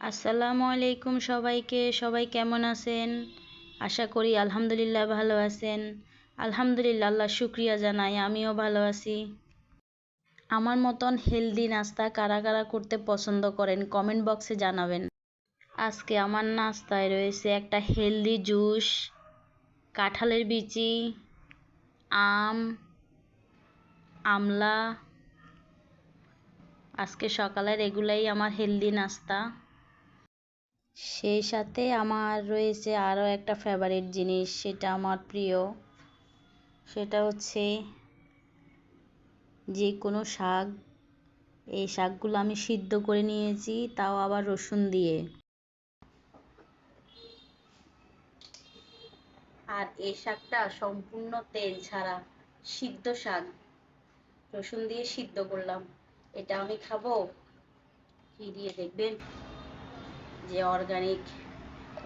আসসালামু আলাইকুম সবাইকে। সবাই কেমন আছেন? আশা করি আলহামদুলিল্লাহ ভালো আছেন। আলহামদুলিল্লাহ, আল্লাহ শুক্রিয়া জানাই, আমিও ভালো আছি। আমার মতন হেলদি নাস্তা কারা কারা করতে পছন্দ করেন কমেন্ট বক্সে জানাবেন। আজকে আমার নাস্তায় রয়েছে একটা হেলদি জুস, কাঁঠালের বিচি, আম, আমলা। আজকে সকালের এগুলাই আমার হেলদি নাস্তা। সেই সাথে আমার রয়েছে আরও একটা ফেভারিট জিনিস, সেটা আমার প্রিয়। সেটা হচ্ছে যে কোনো শাক। এই শাকগুলো আমি সিদ্ধ করে নিয়েছি, তাও আবার রসুন দিয়ে। আর এই শাকটা সম্পূর্ণ তেল ছাড়া, সিদ্ধ শাক, রসুন দিয়ে সিদ্ধ করলাম। এটা আমি খাবো কি দিয়ে দেখবেন, যে অর্গানিক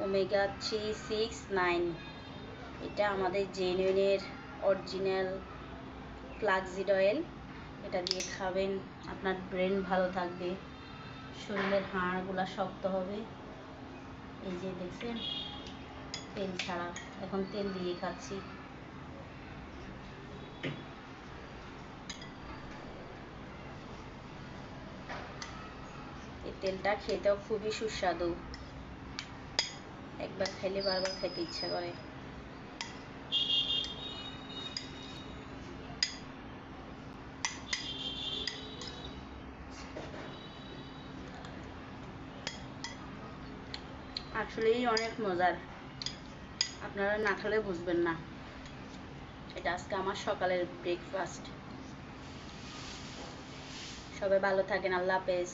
ওমেগা 369। এটা আমাদের জেনুইনের অরিজিনাল ফ্লাক্সিড অয়েল। এটা দিয়ে খাবেন, আপনার ব্রেন ভালো থাকবে, শরীরের হাড়গুলো শক্ত হবে। এই যে দেখছেন, তেল ছাড়া, এখন তেল দিয়ে খাচ্ছি। এই তেলটা খেতেও খুবই সুস্বাদু, একবার খেলে বারবার খেতে ইচ্ছা করে। আসলেই অনেক মজার, আপনারা না খেলে বুঝবেন না। এটা আজকে আমার সকালের ব্রেকফাস্ট। সবাই ভালো থাকেন, আল্লাহ হাফেজ।